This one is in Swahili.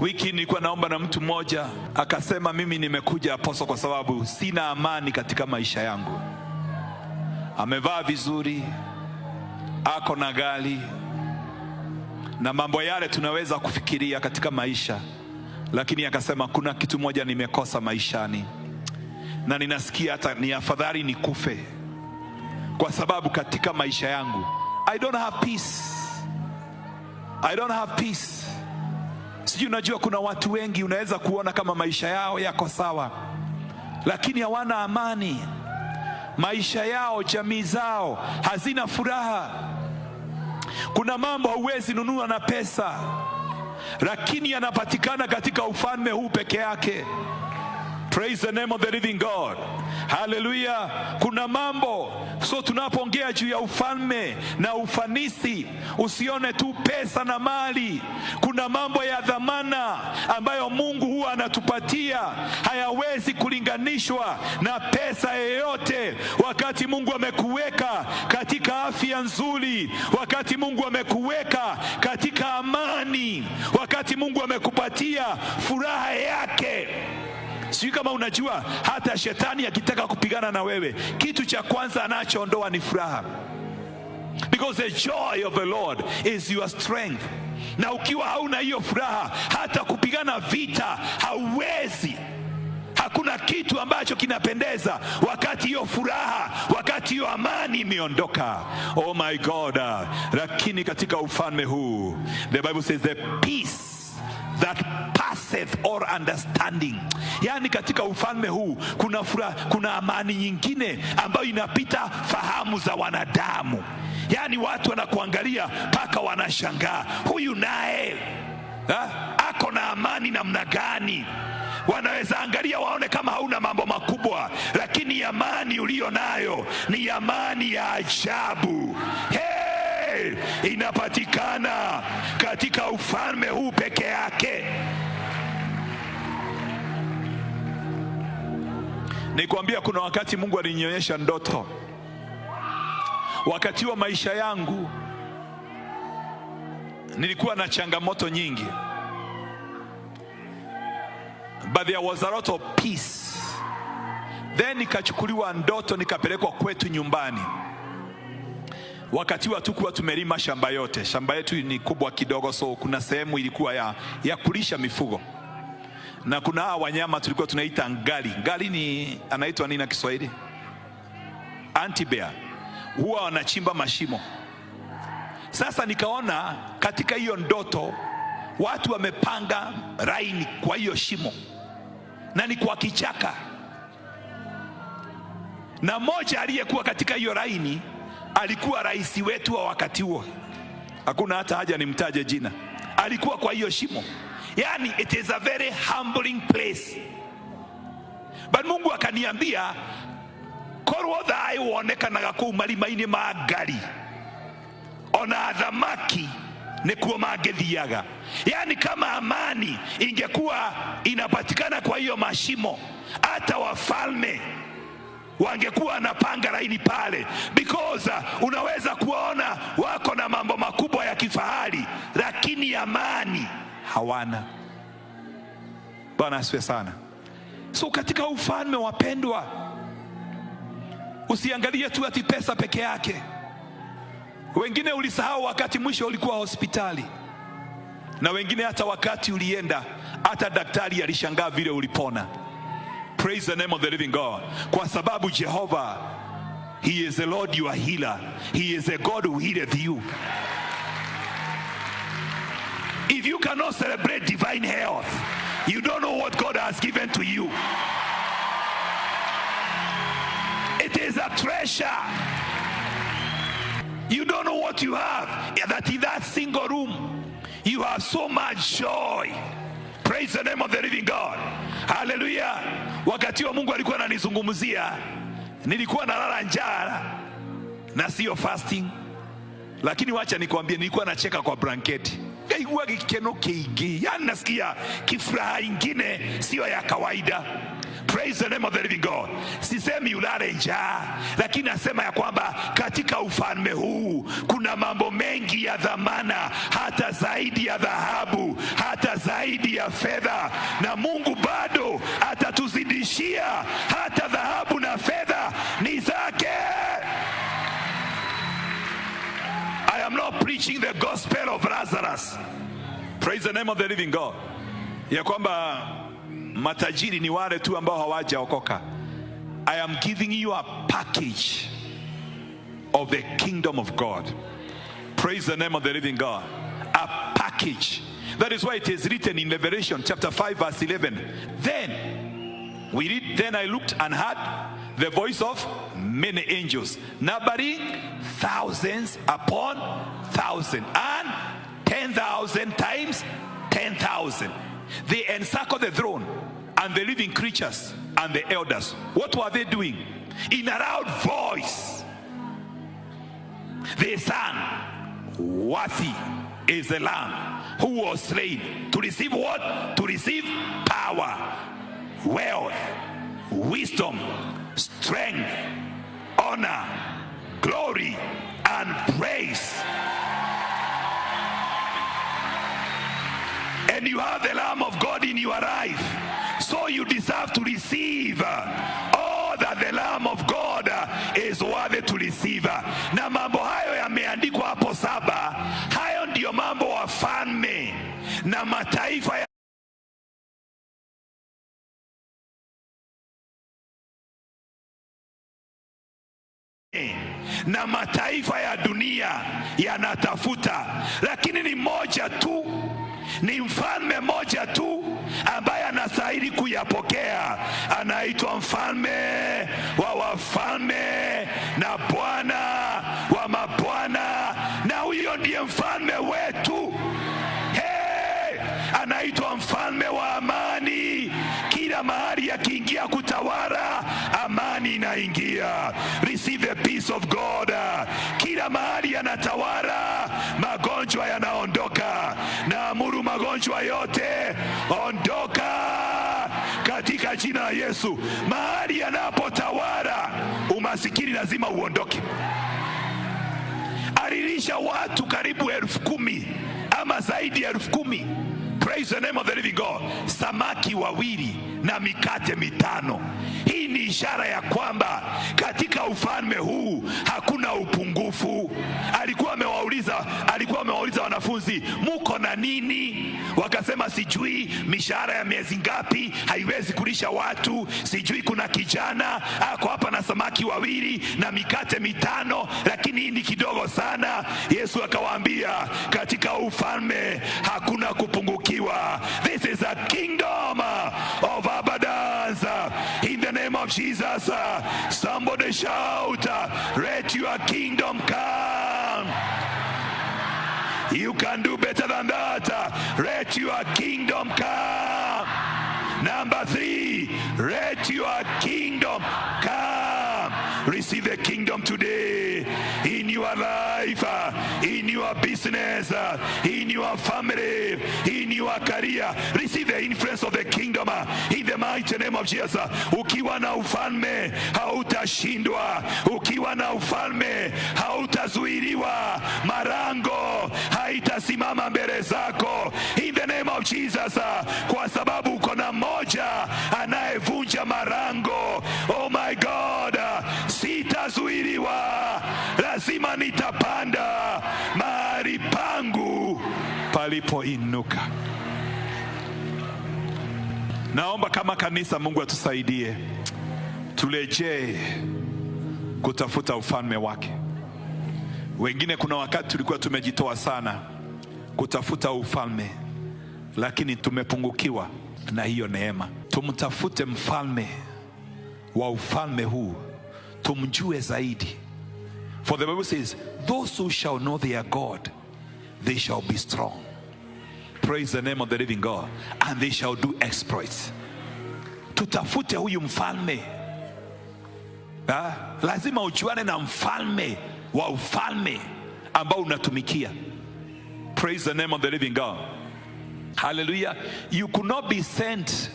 Wiki nilikuwa naomba na mtu mmoja akasema, mimi nimekuja Apostle kwa sababu sina amani katika maisha yangu. Amevaa vizuri, ako na gari na mambo yale tunaweza kufikiria katika maisha, lakini akasema kuna kitu moja nimekosa maishani, na ninasikia hata ni afadhali nikufe, kwa sababu katika maisha yangu I don't have peace. I don't have peace. Sijui unajua kuna watu wengi unaweza kuona kama maisha yao yako sawa, lakini hawana amani. Maisha yao, jamii zao hazina furaha. Kuna mambo hauwezi nunua na pesa, lakini yanapatikana katika ufalme huu peke yake. Praise the name of the living God. Hallelujah. Kuna mambo, so tunapoongea juu ya ufalme na ufanisi, usione tu pesa na mali. Kuna mambo ya dhamana ambayo Mungu huwa anatupatia, hayawezi kulinganishwa na pesa yoyote. Wakati Mungu amekuweka katika afya nzuri, wakati Mungu amekuweka katika amani, wakati Mungu amekupatia furaha yake. Sijui kama unajua, hata shetani akitaka kupigana na wewe, kitu cha kwanza anachoondoa ni furaha. Because the joy of the Lord is your strength. Na ukiwa hauna hiyo furaha, hata kupigana vita hauwezi. Hakuna kitu ambacho kinapendeza wakati hiyo furaha, wakati hiyo amani imeondoka. Oh my God. Lakini katika ufalme huu, the Bible says the peace that passeth all understanding. Yani katika ufalme huu kuna furaha, kuna amani nyingine ambayo inapita fahamu za wanadamu. Yani watu wanakuangalia mpaka wanashangaa, huyu naye ako na amani namna gani? Wanaweza angalia waone kama hauna mambo makubwa, lakini amani ulio nayo ni amani ya ajabu. Inapatikana katika ufalme huu peke yake. Nikwambia, kuna wakati Mungu alinionyesha ndoto. Wakati wa maisha yangu nilikuwa na changamoto nyingi, but there was a lot of peace. Then nikachukuliwa ndoto, nikapelekwa kwetu nyumbani. Wakati wa tukuwa tumelima shamba yote. Shamba yetu ni kubwa kidogo, so kuna sehemu ilikuwa ya kulisha mifugo. Na kuna wanyama tulikuwa tunaita ngali. Ngali ni anaitwa nini na Kiswahili? Anti-bear. Huwa wanachimba mashimo. Sasa nikaona katika hiyo ndoto watu wamepanga raini kwa hiyo shimo, na ni kwa kichaka. Na mmoja aliyekuwa katika hiyo raini alikuwa rais wetu wa wakati huo. Hakuna hata haja nimtaje jina. Alikuwa kwa hiyo shimo. Yani it is a very humbling place. But Mungu akaniambia, korwo thai wonekanaga kuu marima-ini ma ngari, ona thamaki nikuo mangithiaga. Yani kama amani ingekuwa inapatikana kwa hiyo mashimo, hata wafalme wangekuwa napanga laini pale. Because unaweza kuona wako na mambo makubwa ya kifahari, lakini amani hawana. Bwana asifiwe sana. So katika ufalme, wapendwa, usiangalie tu ati pesa peke yake. Wengine ulisahau wakati mwisho ulikuwa hospitali, na wengine hata wakati ulienda, hata daktari alishangaa vile ulipona. Praise the name of the living God. Kwa sababu Jehovah, He is the Lord your healer. He is a God who healeth you. If you cannot celebrate divine health, you don't know what God has given to you. It is a treasure. You don't know what you have. That in that single room, you have so much joy. Praise the name of the living God. Hallelujah. Wakati wa Mungu alikuwa ananizungumzia, nilikuwa nalala njaa na sio fasting. Lakini wacha nikwambie, nilikuwa nacheka kwa blanketi. Kaigua kikeno kingi. Yani nasikia kifuraha ingine sio ya kawaida. Praise the name of the living God. Sisemi ulale njaa, lakini nasema ya kwamba katika ufalme huu kuna mambo mengi ya dhamana, hata zaidi ya dhahabu, hata zaidi ya fedha, na Mungu bado atatuzidishia. Hata dhahabu na fedha ni zake. I am not preaching the gospel of Lazarus. Praise the name of the living God. Ya kwamba matajiri ni wale tu ambao hawajaokoka. I am giving you a package of the kingdom of God. Praise the name of the living God. A package. That is why it is written in Revelation chapter 5 verse 11. Then I looked and heard the voice of many angels, numbering thousands upon thousands, and 10,000 times 10,000. They encircled the throne and the living creatures and the elders. What were they doing? In a loud voice they sang, "Worthy is the Lamb who was slain to receive" what? To receive power, wealth, wisdom, strength, honor, glory, and praise. And you have the Lamb of God in your life, so you deserve to receive all that the Lamb of God is worthy to receive. Na mambo hayo yameandikwa hapo 7. Hayo ndiyo mambo wafalme na mataifa ya na mataifa ya dunia yanatafuta, lakini ni moja tu, ni mfalme moja tu ambaye anastahili kuyapokea. Anaitwa mfalme wa wafalme na Bwana wa mabwana, na huyo ndiye mfalme wetu. Anaitwa mfalme wa amani. Kila mahali akiingia kutawala, amani inaingia. Receive the peace of God. Kila mahali anatawala, magonjwa yanaondoka. Naamuru magonjwa yote ondoka katika jina la Yesu. Mahali anapotawala, umasikini lazima uondoke. Alilisha watu karibu 10,000 ama zaidi ya 10,000. Praise the name of the living God. Samaki 2 na mikate 5. Hii ni ishara ya kwamba katika ufalme huu hakuna upungufu. Alikuwa amewauliza wanafunzi, muko na nini? Wakasema sijui. Mishahara ya miezi ngapi haiwezi kulisha watu. Sijui. Kuna kijana ako hapa na samaki 2 na mikate 5, lakini hii ni kidogo sana. Yesu akawaambia, katika ufalme hakuna kupungukiwa. This is a kingdom of abundance. In the name of Jesus, somebody shout, let your kingdom come. You can do better than that. Let your kingdom come. Number 3, let your kingdom come. Receive the kingdom today in your life, in your business, in your family, in your career. Receive the influence of the kingdom in the mighty name of Jesus. Ukiwa na ufalme hautashindwa. Ukiwa na ufalme hautazuiliwa. Marango haitasimama mbele zako in the name of Jesus, kwa sababu uko na mmoja anayevunja marango. Oh my God, sitazuiliwa. Lazima nitapanda mahali pangu palipoinuka. Naomba kama kanisa, Mungu atusaidie turejee kutafuta ufalme wake. Wengine kuna wakati tulikuwa tumejitoa sana kutafuta ufalme, lakini tumepungukiwa na hiyo neema. Tumtafute mfalme wa ufalme huu, tumjue zaidi. For the Bible says, those who shall know their God, they shall be strong. Praise the name of the living God. And they shall do exploits. Tutafute huyu mfalme. Lazima ujuane na mfalme wa ufalme ambao unatumikia. Praise the name of the living God. Hallelujah. You could not be sent